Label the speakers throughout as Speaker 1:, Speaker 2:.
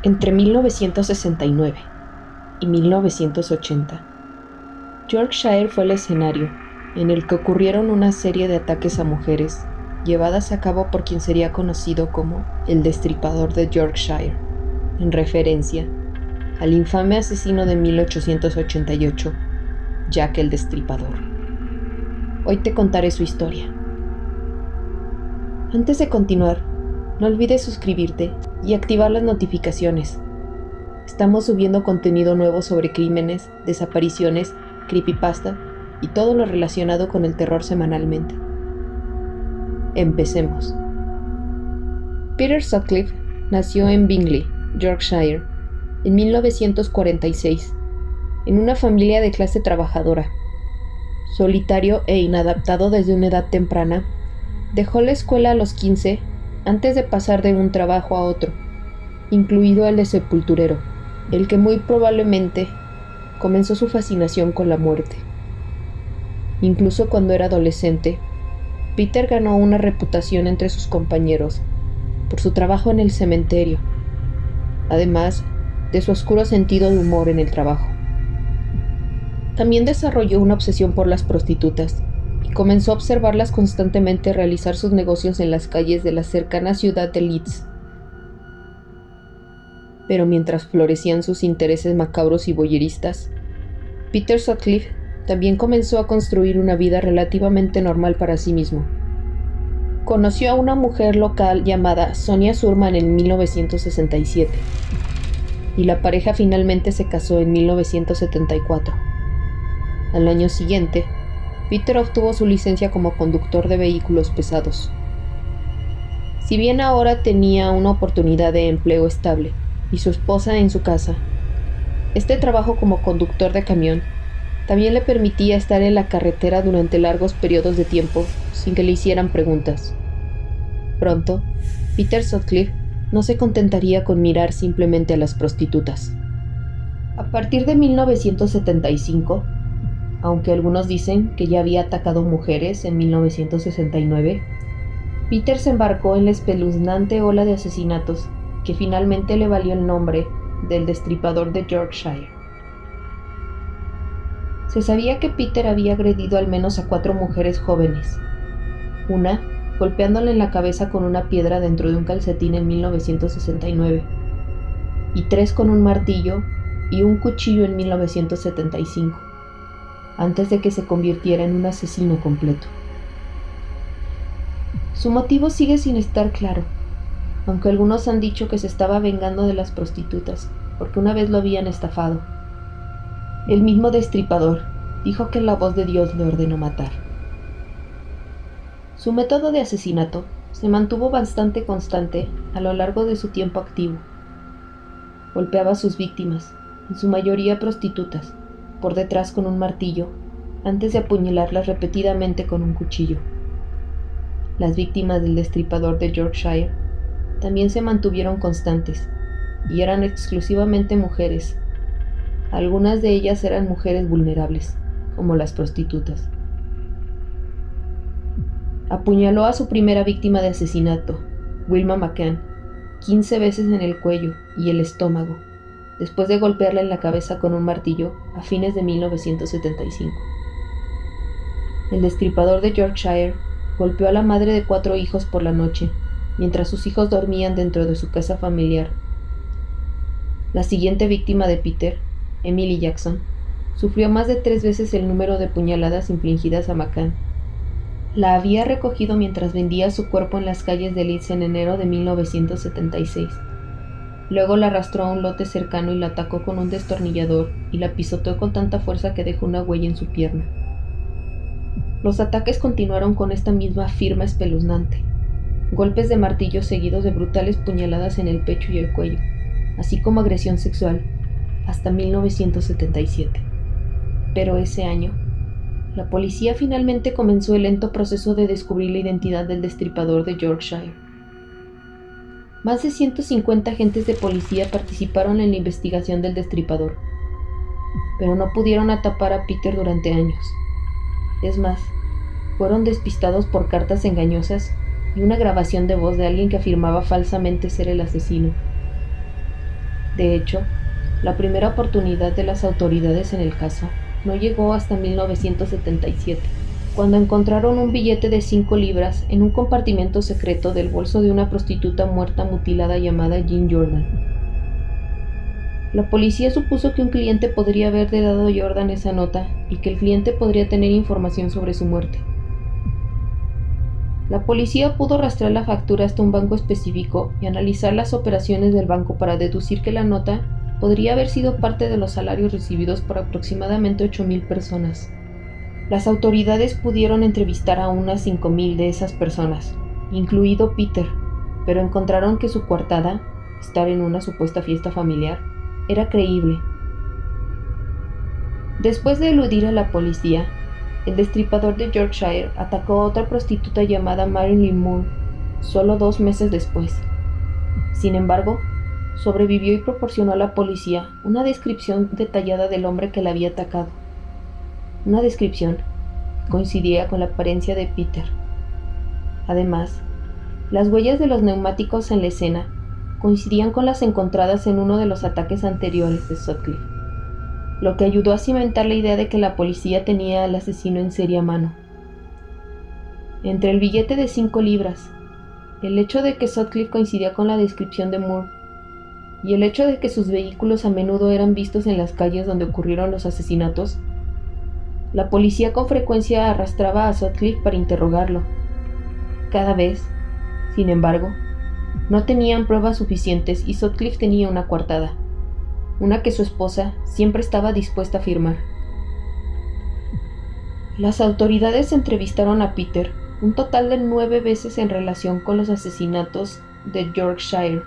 Speaker 1: Entre 1969 y 1980, Yorkshire fue el escenario en el que ocurrieron una serie de ataques a mujeres llevadas a cabo por quien sería conocido como el Destripador de Yorkshire, en referencia al infame asesino de 1888, Jack el Destripador. Hoy te contaré su historia. Antes de continuar, no olvides suscribirte y activar las notificaciones. Estamos subiendo contenido nuevo sobre crímenes, desapariciones, creepypasta y todo lo relacionado con el terror semanalmente. Empecemos. Peter Sutcliffe nació en Bingley, Yorkshire, en 1946, en una familia de clase trabajadora. Solitario e inadaptado desde una edad temprana, dejó la escuela a los 15 antes de pasar de un trabajo a otro, incluido el de sepulturero, el que muy probablemente comenzó su fascinación con la muerte. Incluso cuando era adolescente, Peter ganó una reputación entre sus compañeros por su trabajo en el cementerio, además de su oscuro sentido de humor en el trabajo. También desarrolló una obsesión por las prostitutas y comenzó a observarlas constantemente realizar sus negocios en las calles de la cercana ciudad de Leeds. Pero mientras florecían sus intereses macabros y voyeristas, Peter Sutcliffe también comenzó a construir una vida relativamente normal para sí mismo. Conoció a una mujer local llamada Sonia Surman en 1967, y la pareja finalmente se casó en 1974. Al año siguiente, Peter obtuvo su licencia como conductor de vehículos pesados. Si bien ahora tenía una oportunidad de empleo estable y su esposa en su casa, este trabajo como conductor de camión también le permitía estar en la carretera durante largos periodos de tiempo sin que le hicieran preguntas. Pronto, Peter Sutcliffe no se contentaría con mirar simplemente a las prostitutas. A partir de 1975, aunque algunos dicen que ya había atacado mujeres en 1969, Peter se embarcó en la espeluznante ola de asesinatos que finalmente le valió el nombre del Destripador de Yorkshire. Se sabía que Peter había agredido al menos a 4 mujeres jóvenes, una golpeándola en la cabeza con una piedra dentro de un calcetín en 1969, y 3 con un martillo y un cuchillo en 1975, antes de que se convirtiera en un asesino completo. Su motivo sigue sin estar claro, aunque algunos han dicho que se estaba vengando de las prostitutas, porque una vez lo habían estafado. El mismo Destripador dijo que la voz de Dios le ordenó matar. Su método de asesinato se mantuvo bastante constante a lo largo de su tiempo activo. Golpeaba a sus víctimas, en su mayoría prostitutas, por detrás con un martillo, antes de apuñalarlas repetidamente con un cuchillo. Las víctimas del Destripador de Yorkshire también se mantuvieron constantes, y eran exclusivamente mujeres. Algunas de ellas eran mujeres vulnerables, como las prostitutas. Apuñaló a su primera víctima de asesinato, Wilma McCann, 15 veces en el cuello y el estómago, después de golpearla en la cabeza con un martillo a fines de 1975. El Destripador de Yorkshire golpeó a la madre de 4 hijos por la noche, mientras sus hijos dormían dentro de su casa familiar. La siguiente víctima de Peter, Emily Jackson, sufrió más de 3 veces el número de puñaladas infligidas a McCann. La había recogido mientras vendía su cuerpo en las calles de Leeds en enero de 1976. Luego la arrastró a un lote cercano y la atacó con un destornillador y la pisoteó con tanta fuerza que dejó una huella en su pierna. Los ataques continuaron con esta misma firma espeluznante. Golpes de martillo seguidos de brutales puñaladas en el pecho y el cuello, así como agresión sexual, hasta 1977. Pero ese año, la policía finalmente comenzó el lento proceso de descubrir la identidad del Destripador de Yorkshire. Más de 150 agentes de policía participaron en la investigación del Destripador, pero no pudieron atrapar a Peter durante años. Es más, fueron despistados por cartas engañosas y una grabación de voz de alguien que afirmaba falsamente ser el asesino. De hecho, la primera oportunidad de las autoridades en el caso no llegó hasta 1977, cuando encontraron un billete de 5 libras en un compartimento secreto del bolso de una prostituta muerta mutilada llamada Jean Jordan. La policía supuso que un cliente podría haberle dado a Jordan esa nota y que el cliente podría tener información sobre su muerte. La policía pudo rastrear la factura hasta un banco específico y analizar las operaciones del banco para deducir que la nota podría haber sido parte de los salarios recibidos por aproximadamente 8,000 personas. Las autoridades pudieron entrevistar a unas 5,000 de esas personas, incluido Peter, pero encontraron que su coartada, estar en una supuesta fiesta familiar, era creíble. Después de eludir a la policía, el destripador de Yorkshire atacó a otra prostituta llamada Marilyn Moore solo 2 meses después. Sin embargo, sobrevivió y proporcionó a la policía una descripción detallada del hombre que la había atacado. Una descripción que coincidía con la apariencia de Peter. Además, las huellas de los neumáticos en la escena coincidían con las encontradas en uno de los ataques anteriores de Sutcliffe, lo que ayudó a cimentar la idea de que la policía tenía al asesino en serie a mano. Entre el billete de 5 libras, el hecho de que Sutcliffe coincidía con la descripción de Moore y el hecho de que sus vehículos a menudo eran vistos en las calles donde ocurrieron los asesinatos, la policía con frecuencia arrastraba a Sutcliffe para interrogarlo. Cada vez, sin embargo, no tenían pruebas suficientes y Sutcliffe tenía una coartada, una que su esposa siempre estaba dispuesta a firmar. Las autoridades entrevistaron a Peter un total de 9 veces en relación con los asesinatos de Yorkshire,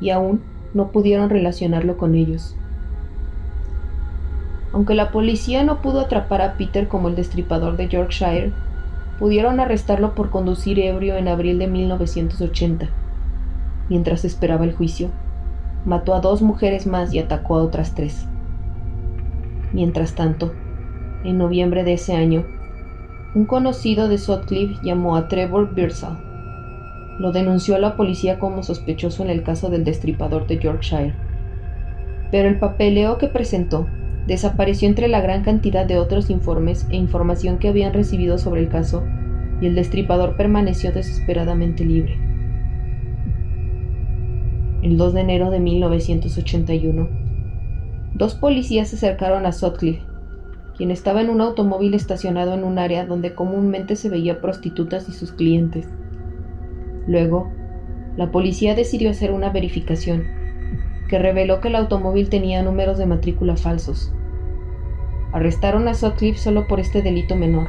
Speaker 1: y aún no pudieron relacionarlo con ellos. Aunque la policía no pudo atrapar a Peter como el destripador de Yorkshire, pudieron arrestarlo por conducir ebrio en abril de 1980. Mientras esperaba el juicio, mató a 2 mujeres más y atacó a otras 3. Mientras tanto, en noviembre de ese año, un conocido de Sutcliffe llamó a Trevor Birdsall. Lo denunció a la policía como sospechoso en el caso del destripador de Yorkshire. Pero el papeleo que presentó desapareció entre la gran cantidad de otros informes e información que habían recibido sobre el caso, y el destripador permaneció desesperadamente libre. El 2 de enero de 1981, 2 policías se acercaron a Sutcliffe, quien estaba en un automóvil estacionado en un área donde comúnmente se veía prostitutas y sus clientes. Luego, la policía decidió hacer una verificación, que reveló que el automóvil tenía números de matrícula falsos. Arrestaron a Sutcliffe solo por este delito menor,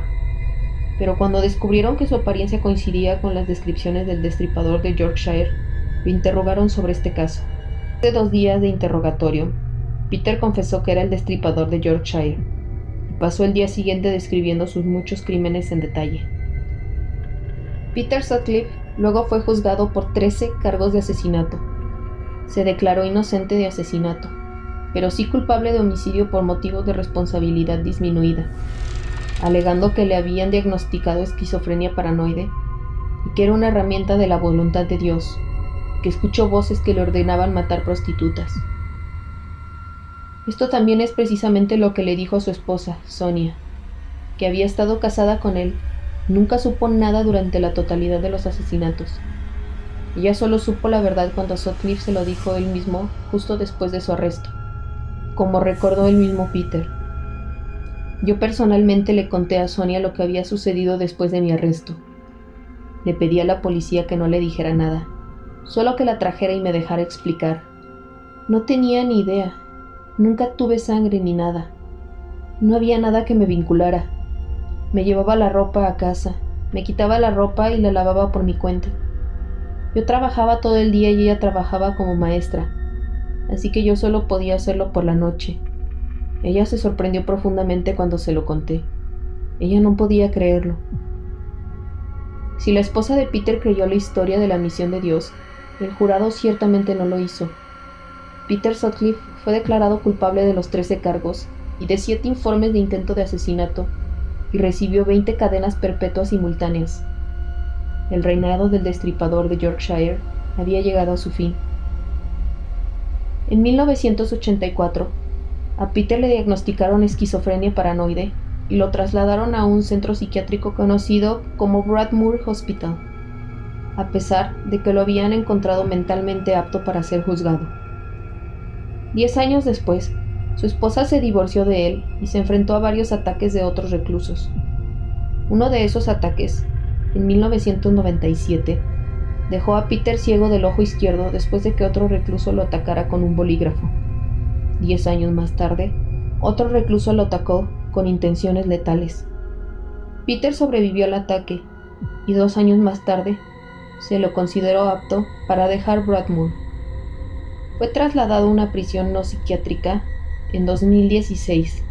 Speaker 1: pero cuando descubrieron que su apariencia coincidía con las descripciones del destripador de Yorkshire, lo interrogaron sobre este caso. Después de 2 días de interrogatorio, Peter confesó que era el destripador de Yorkshire, y pasó el día siguiente describiendo sus muchos crímenes en detalle. Peter Sutcliffe luego fue juzgado por 13 cargos de asesinato. Se declaró inocente de asesinato, pero sí culpable de homicidio por motivos de responsabilidad disminuida, alegando que le habían diagnosticado esquizofrenia paranoide y que era una herramienta de la voluntad de Dios, que escuchó voces que le ordenaban matar prostitutas. Esto también es precisamente lo que le dijo a su esposa, Sonia, que había estado casada con él. Nunca supo nada durante la totalidad de los asesinatos. Ella solo supo la verdad cuando Sutcliffe se lo dijo él mismo justo después de su arresto, como recordó el mismo Peter. Yo personalmente le conté a Sonia lo que había sucedido después de mi arresto. Le pedí a la policía que no le dijera nada, solo que la trajera y me dejara explicar. No tenía ni idea, nunca tuve sangre ni nada. No había nada que me vinculara. Me llevaba la ropa a casa, me quitaba la ropa y la lavaba por mi cuenta. Yo trabajaba todo el día y ella trabajaba como maestra, así que yo solo podía hacerlo por la noche. Ella se sorprendió profundamente cuando se lo conté. Ella no podía creerlo. Si la esposa de Peter creyó la historia de la misión de Dios, el jurado ciertamente no lo hizo. Peter Sutcliffe fue declarado culpable de los 13 cargos y de 7 informes de intento de asesinato, y recibió 20 cadenas perpetuas simultáneas. El reinado del destripador de Yorkshire había llegado a su fin. En 1984, a Peter le diagnosticaron esquizofrenia paranoide y lo trasladaron a un centro psiquiátrico conocido como Broadmoor Hospital, a pesar de que lo habían encontrado mentalmente apto para ser juzgado. 10 años después, su esposa se divorció de él y se enfrentó a varios ataques de otros reclusos. Uno de esos ataques, en 1997, dejó a Peter ciego del ojo izquierdo después de que otro recluso lo atacara con un bolígrafo. 10 años más tarde, otro recluso lo atacó con intenciones letales. Peter sobrevivió al ataque y 2 años más tarde se lo consideró apto para dejar Broadmoor. Fue trasladado a una prisión no psiquiátrica en 2016.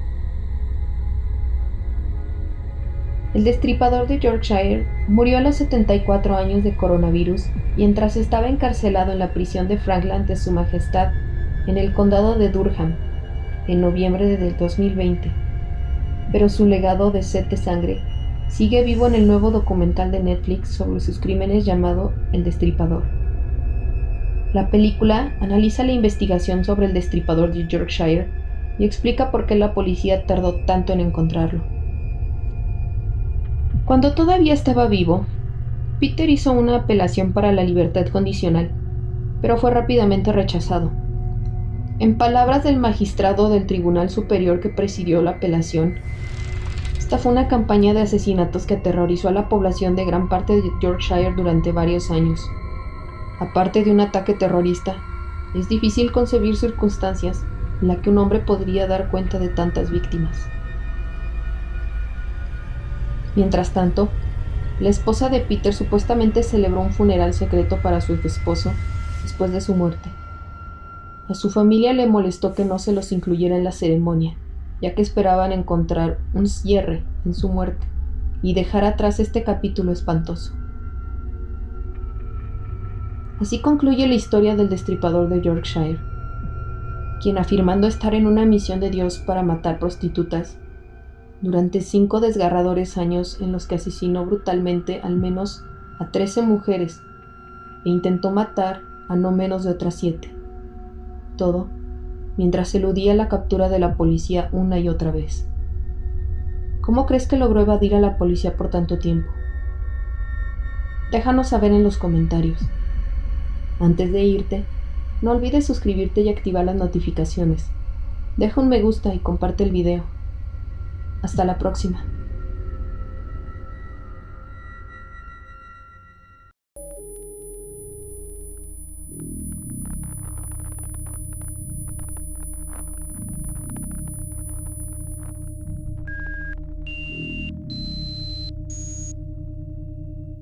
Speaker 1: El destripador de Yorkshire murió a los 74 años de coronavirus mientras estaba encarcelado en la prisión de Frankland de Su Majestad en el condado de Durham en noviembre del 2020. Pero su legado de sed de sangre sigue vivo en el nuevo documental de Netflix sobre sus crímenes llamado El Destripador. La película analiza la investigación sobre el destripador de Yorkshire y explica por qué la policía tardó tanto en encontrarlo. Cuando todavía estaba vivo, Peter hizo una apelación para la libertad condicional, pero fue rápidamente rechazado. En palabras del magistrado del Tribunal Superior que presidió la apelación, esta fue una campaña de asesinatos que aterrorizó a la población de gran parte de Yorkshire durante varios años. Aparte de un ataque terrorista, es difícil concebir circunstancias en las que un hombre podría dar cuenta de tantas víctimas. Mientras tanto, la esposa de Peter supuestamente celebró un funeral secreto para su esposo después de su muerte. A su familia le molestó que no se los incluyera en la ceremonia, ya que esperaban encontrar un cierre en su muerte y dejar atrás este capítulo espantoso. Así concluye la historia del destripador de Yorkshire, quien, afirmando estar en una misión de Dios para matar prostitutas, durante 5 desgarradores años en los que asesinó brutalmente al menos a 13 mujeres e intentó matar a no menos de otras 7. Todo mientras eludía la captura de la policía una y otra vez. ¿Cómo crees que logró evadir a la policía por tanto tiempo? Déjanos saber en los comentarios. Antes de irte, no olvides suscribirte y activar las notificaciones. Deja un me gusta y comparte el video. Hasta la próxima.